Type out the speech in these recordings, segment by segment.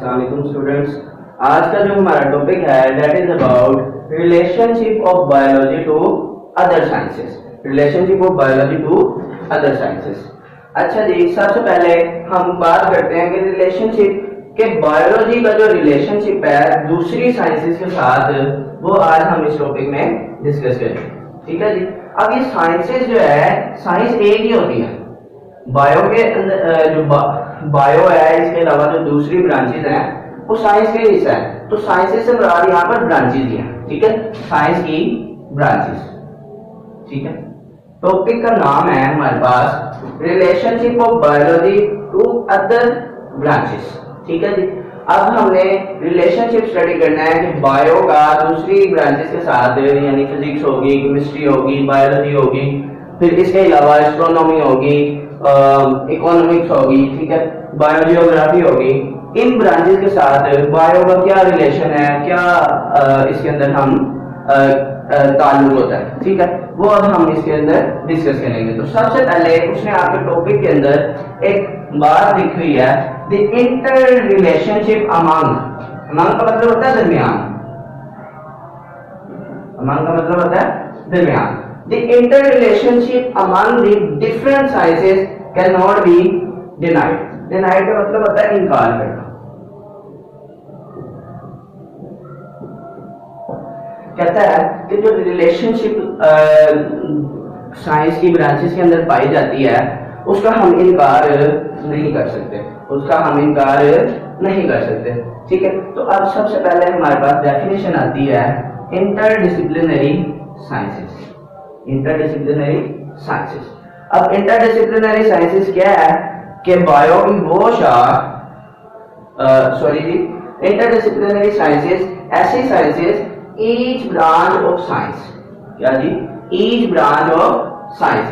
अस्सलाम वालेकुम स्टूडेंट्स। आज का जो हमारा टॉपिक है that is about relationship of biology to other sciences. Relationship of biology to other sciences. अच्छा जी, सबसे पहले हम बात करते हैं कि रिलेशनशिप के बायोलॉजी का जो रिलेशनशिप है दूसरी साइंसेस के साथ, वो आज हम इस टॉपिक में डिस्कस करेंगे। ठीक है जी। अब ये साइंसेस जो है, साइंस एक ही होती है। बायो के अंदर जो बायो है, इसके अलावा जो दूसरी ब्रांचेज हैं वो साइंस के हिस्सा है। तो साइंसेस से मुराद यहाँ पर ब्रांचेज ही हैं। ठीक है, साइंस की ब्रांचेज। ठीक है, टॉपिक का नाम है हमारे पास relationship of biology to other branches. ठीक है जी। अब हमने रिलेशनशिप स्टडी करना है कि बायो का दूसरी ब्रांचेस के साथ, यानी फिजिक्स होगी, केमिस्ट्री होगी, बायोलॉजी होगी, फिर इसके अलावा एस्ट्रोनॉमी होगी, इकोनॉमिक्स होगी, ठीक है, बायोजियोग्राफी होगी। इन ब्रांचेस के साथ बायो का क्या रिलेशन है, क्या इसके अंदर हम ताल्लुक होता है। ठीक है, वो अब हम इसके अंदर डिस्कस करेंगे। तो सबसे पहले उसने आपके टॉपिक के अंदर एक बात लिखी हुई है, the inter relationship among. Among का मतलब होता है दरमियान। अमंग का मतलब होता है दरमियान। The interrelationship among the different sciences cannot be denied. Denied का मतलब होता है इनकार करना। कहता है कि जो रिलेशनशिप साइंस की ब्रांचेस के अंदर पाई जाती है उसका हम इनकार नहीं कर सकते, उसका हम इनकार नहीं कर सकते। ठीक है, तो अब सबसे पहले हमारे पास डेफिनेशन आती है इंटरडिसिप्लिनरी साइंसेस। Interdisciplinary sciences. अब इंटरडिसिप्लिनरी साइंसेस क्या है कि बायो की वो शाख, सॉरी जी, इंटरडिसिप्लिनरी साइंसेस ऐसी sciences, each branch of science. क्या जी? Each branch of science.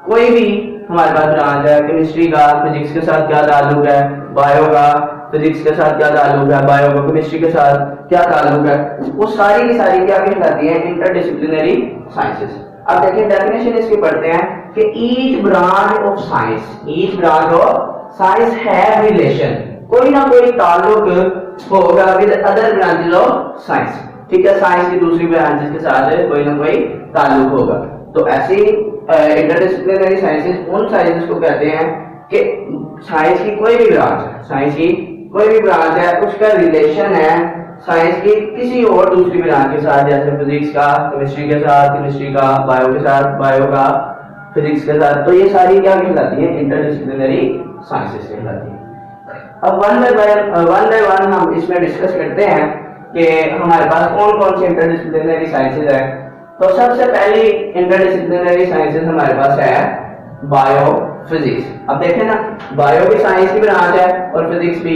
कोई भी हमारे पास ब्रांच है, केमिस्ट्री का फिजिक्स के साथ क्या ताल्लुक है, बायो का फिजिक्स के साथ क्या ताल्लुक है, बायो का केमिस्ट्री के साथ क्या ताल्लुक है, वो सारी की सारी क्या कहलाती है? Interdisciplinary sciences. अब देखिए डेफिनेशन इसकी पढ़ते हैं कि each branch of science, each branch of science have relation, कोई ना कोई ताल्लुक होगा with other branches of science. ठीक है, साइंस की दूसरी ब्रांचेस के साथ कोई ना कोई ताल्लुक होगा। तो ऐसी इंटरडिसिप्लिनरी साइंसेस उन साइंसेस को कहते हैं कि साइंस की कोई भी ब्रांच है, साइंस की कोई भी ब्रांच है, उसका रिलेशन है साइंस की किसी और दूसरी ब्रांच के साथ, जैसे फिजिक्स का केमिस्ट्री के साथ, केमिस्ट्री का बायो के साथ, बायो का फिजिक्स के साथ। तो ये सारी क्या कहलाती है? इंटरडिसिप्लिनरी साइंसेस कहलाती है। अब वन बाय वन हम इसमें डिस्कस करते हैं कि हमारे पास कौन कौन सी इंटरडिसिप्लिनरी साइंसेस है। तो सबसे पहली इंटरडिसिप्लिनरी साइंसेस हमारे पास है बायो फिजिक्स। अब देखें ना, बायो भी साइंस की ब्रांच है और फिजिक्स भी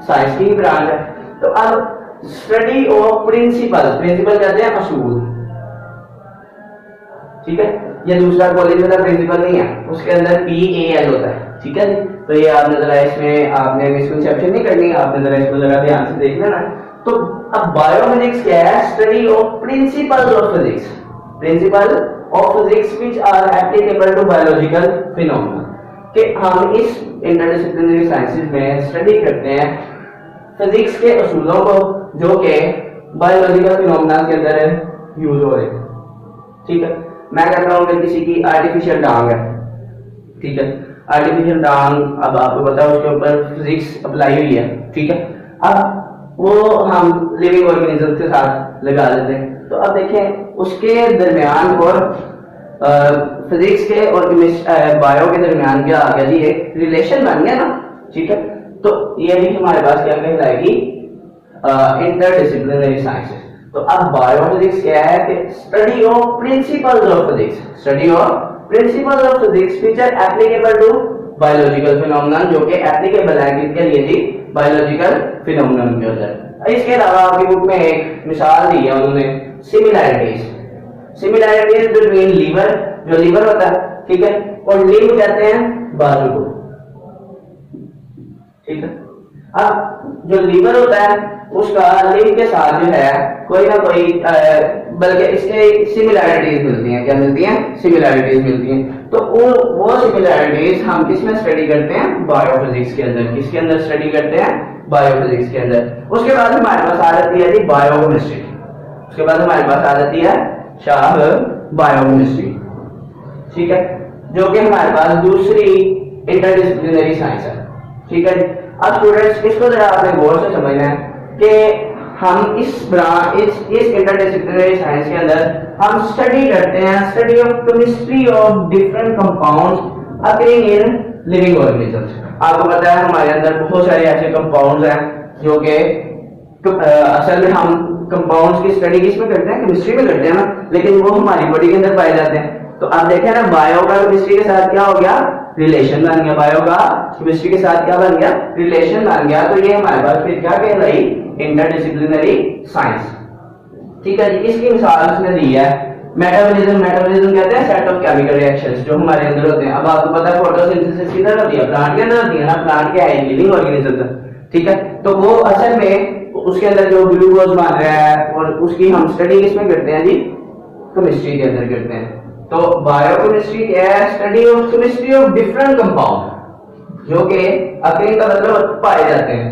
साइंस की ब्रांच है। तो अब स्टडी ऑफ प्रिंसिपल, प्रिंसिपल कहते हैं असूल। ठीक है, ये दूसरा कॉलेज वाला प्रिंसिपल नहीं है, उसके अंदर PAL होता है। ठीक है, तो ये आपने जरा इसमें आपने मिसकंसेप्शन नहीं करनी, आपने जरा इसको जरा ध्यान से देख लेना। तो अब बायोफिजिक्स क्या है? Study of principles of physics, principle of physics which are applicable to biological phenomena. कि हम इस इंटरडिसिप्लिनरी साइंसेस में स्टडी करते हैं फिजिक्स के असूलों को जो कि बायोलॉजिकल फिनोमेना के अंदर यूज हो रहे हैं। ठीक है, मैं कहता हूं कि किसी की आर्टिफिशियल टांग है, ठीक है, आर्टिफिशियल टांग, अब आपको पता है उसके ऊपर फिजिक्स अप्लाई हुई है। ठीक है, अब वो हम लिविंग ऑर्गेनिज्म के साथ लगा देते हैं। तो अब देखें उसके दरमियान और फिजिक्स के और बायो के दरमियान क्या आ गया जी? एक रिलेशन बन गया ना। ठीक है, तो ये भी हमारे पास क्या कहलाएगी? Interdisciplinary sciences. तो अब बायोफिजिक्स क्या है कि study of principles of physics, study of principles of physics which are applicable to biological phenomena, जो कि एप्लीकेबल है किसके लिए जी? बायोलॉजिकल फिनोमेना के अंदर। इसके अलावा आपकी बुक में एक मिसाल दी है उन्होंने, सिमिलैरिटीज। सिमिलैरिटीज बिटवीन लीवर, जो लीवर होता है, ठीक है, और लिम्ब कहते हैं बाजू को। ठीक है, अब जो लीवर होता है उसका लिम्ब के साथ जो है कोई ना कोई बल्कि इसके सिमिलैरिटीज मिलती हैं। क्या मिलती हैं? सिमिलैरिटीज मिलती हैं। तो वो सिमिलैरिटीज हम किस में स्टडी करते हैं? बायोफिजिक्स के अंदर। किसके अंदर स्टडी करते हैं? बायोफिजिक्स के अंदर। उसके बाद हमारे पास आ जाती है जी बायोकेमिस्ट्री। उसके बाद हमारे पास आ जाती है शाह बायोकेमिस्ट्री, ठीक है, जो कि हमारे पास दूसरी इंटरडिसिप्लिनरी साइंस है, ठीक है। अब स्टूडेंट्स इसको जरा आपने गौर से समझना है कि हम इस इंटरडिसिप्लिनरी साइंस के अंदर हम स्टडी करते हैं study of chemistry of different compounds occurring in living organisms. आपको पता है हमारे अंदर बहुत सारे ऐसे कंपाउंड्स हैं जो कि असल में हम कंपाउंड्स की स्टडी किसमें करते हैं? केमिस्ट्री में करते हैं ना, लेकिन वो हमारी बॉडी के अंदर पाए जाते हैं। तो आप देखें ना, बायो का केमिस्ट्री के साथ क्या हो गया? रिलेशन बन गया। बायो का केमिस्ट्री के साथ क्या बन गया? रिलेशन बन गया। तो ये हमारे पास फिर क्या कहलाई? इंटरडिसिप्लिनरी साइंस, ठीक है जी। इसकी मिसाल उसने दी है मेटाबॉलिज्म। मेटाबॉलिज्म कहते हैं सेट ऑफ केमिकल रिएक्शंस जो हमारे अंदर होते हैं। अब आपको पता है फोटोसिंथेसिस किधर होती है? प्लांट के अंदर होती है ना। प्लांट क्या है? लिविंग ऑर्गेनिज्म, ठीक है। तो वो असल में उसके अंदर जो ग्लूकोज बन रहा है और उसकी हम स्टडी किसमें करते हैं जी? केमिस्ट्री के अंदर करते हैं। तो बायोकेमिस्ट्री क्या है? Study of chemistry of different compound जो कि अकरिंग का मतलब पाए जाते हैं,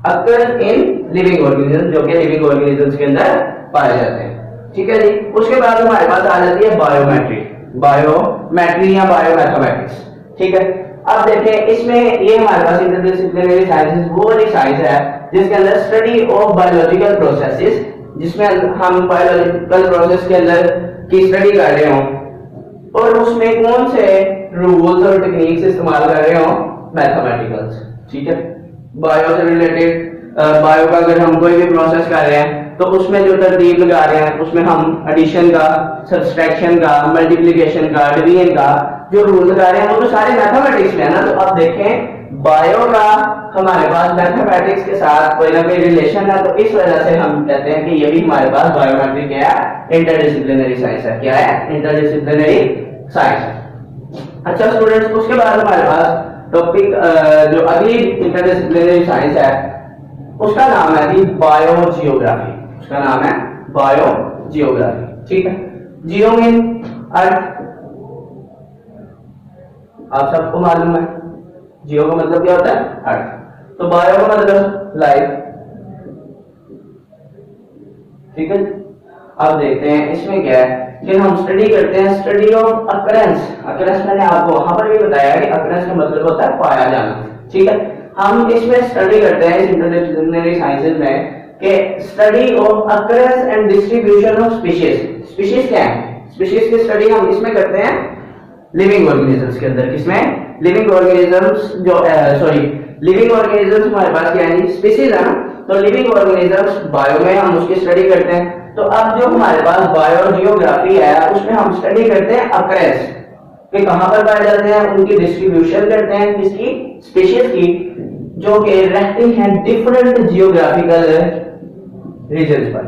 अकर इन लिविंग ऑर्गेनिज्म, जो कि लिविंग ऑर्गेनिजम्स के अंदर पाए जाते हैं, ठीक है जी। उसके बाद हमारे पास आ जाती है बायोमेट्री। बायोमेट्री या बायोमैथमेटिक्स, ठीक है। अब देखें इसमें ये हमारे पास इंटरडिसिप्लिनरी साइंसेस वो वाली साइंस है जिसके अंदर स्टडी ऑफ बायोलॉजिकल प्रोसेसेस, जिसमें हम बायोलॉजिकल प्रोसेस के अंदर की स्टडी कर रहे हो और उसमें कौन से रूल्स और टेक्निक्स इस्तेमाल कर रहे हो? मैथमेटिकल्स, ठीक है। बायो से रिलेटेड बायो का अगर हम कोई भी प्रोसेस कर रहे हैं तो उसमें जो तरतीब लगा रहे हैं उसमें हम एडिशन का, सब्सट्रैक्शन का, मल्टीप्लिकेशन का, डिवीजन का जो रूल लगा रहे हैं वो तो सारे मैथमेटिक्स में है ना। तो अब देखें बायो का हमारे पास मैथमेटिक्स के साथ कोई ना कोई रिलेशन है, तो इस वजह से हम कहते हैं कि ये भी हमारे पास बायोमेट्री क्या है? इंटरडिसिप्लिनरी साइंस है। क्या है? Interdisciplinary science. अच्छा स्टूडेंट्स, उसके बाद हमारे पास टॉपिक जो अगली इंटरडिसिप्लिनरी साइंस है उसका नाम है जी बायोजियोग्राफी। उसका नाम है बायोजियोग्राफी, ठीक है। जियो मीन अर्थ, आप सबको मालूम है जियो का मतलब क्या होता है? अर्थ। तो बायो का मतलब लाइफ, ठीक है। अब देखते हैं इसमें क्या है कि हम स्टडी करते हैं स्टडी ऑफ अकरेंस। अकरेंस मैंने आपको वहां पर भी बताया कि अकरेंस का मतलब होता है पाया जाना, ठीक है। हम इसमें स्टडी करते हैं इस इंटरडिसिप्लिनरी साइंसेज में कि study of occurrence and distribution of species. Species क्या है? स्पीशीज की स्टडी हम इसमें करते हैं लिविंग ऑर्गेनिजम्स के अंदर। किसमें? लिविंग ऑर्गेनिजम्स जो लिविंग ऑर्गेनिजम्स हमारे पास क्या है? स्पीशीज है ना। तो लिविंग ऑर्गेनिजम्स बायो में हम उसकी स्टडी करते हैं। तो अब जो हमारे पास बायोजियोग्राफी है उसमें हम स्टडी करते हैं अकरेंस कि कहां पर पाए जाते हैं, उनकी डिस्ट्रीब्यूशन करते हैं किसकी? स्पीशीज की, जो कि रहती हैं डिफरेंट जियोग्राफिकल रीजन्स पर,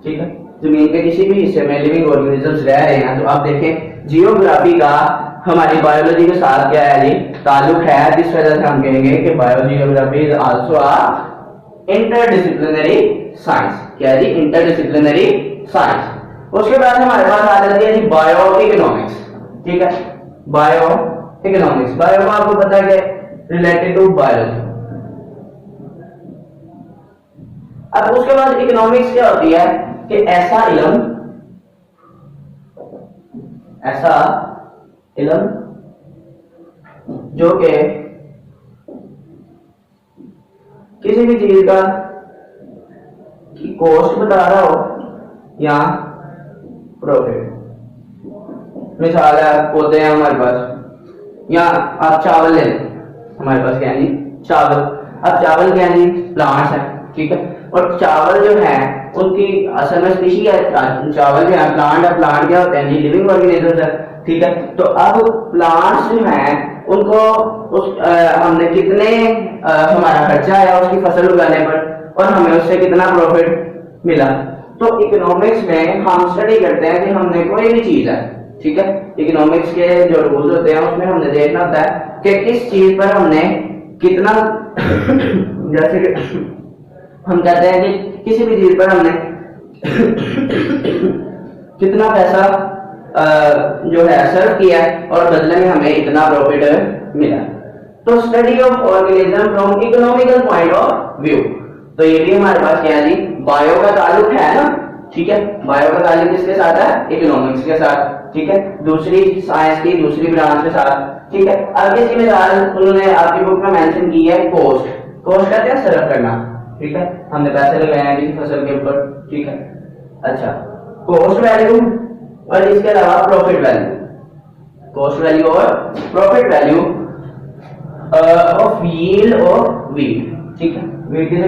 ठीक है। जमीन के किसी भी हिस्से में लिविंग ऑर्गेनिजम्स रह रहे हैं। तो आप देखें जियोग्राफी का हमारी बायोलॉजी के साथ क्या है जी? ताल्लुक है, जिस वजह से हम कहेंगे कि biogeography is also a interdisciplinary science. क्या है जी? Interdisciplinary science. उसके बाद हमारे पास आ जाती है जी बायो इकोनॉमिक्स, ठीक है। बायो इकोनॉमिक्स, बायो का आपको पता है कि रिलेटेड टू बायोलॉजी। अब उसके बाद इकोनॉमिक्स क्या होती है कि ऐसा इल्म जो कि किसी भी चीज का की कॉस्ट बता रहा हो या प्रॉफिट। मिसाल है पौधे हैं हमारे पास, या आप चावल ले लें, हमारे पास क्या है जी? चावल। अब चावल क्या है जी? प्लांट्स है, ठीक है। और चावल जो है उनकी असल में स्पीशीज है। चावल जो है प्लांट है, प्लांट क्या होते हैं जी? लिविंग ऑर्गेनिजम्स है, ठीक है। तो अब प्लांट्स जो हैं उनको हमने कितने हमारा खर्चा आया उसकी फसल उगाने पर और हमें उससे कितना प्रॉफिट मिला। तो इकोनॉमिक्स में हम स्टडी करते हैं कि हमने कोई भी चीज है, ठीक है। इकोनॉमिक्स के जो रूल्स होते हैं उसमें हमने देखना होता है कि किस चीज पर हमने कितना जैसे कि हम कहते हैं कि किसी भी चीज पर हमने कितना पैसा जो है सर्व किया और बदले में हमें इतना प्रॉफिट मिला। तो study of organism from economical point of view, तो ये भी हमारे पास क्या है जी, बायो का ताल्लुक है ना, ठीक है, बायो का ताल्लुक किसके साथ है, इकोनॉमिक्स के साथ, ठीक है, दूसरी साइंस की दूसरी ब्रांच के साथ, ठीक है। आगे जिम्मेदार उन्होंने आपकी बुक में मेंशन की है कॉस्ट, कॉस्ट कहते हैं सर्व करना, ठीक है, हमने पैसे लगाए हैं किसी फसल के ऊपर, ठीक है। अच्छा, कॉस्ट वैल्यू और इसके अलावा प्रॉफिट वैल्यू, कॉस्ट वैल्यू और profit value of yield of wheat, ठीक है, व्हीट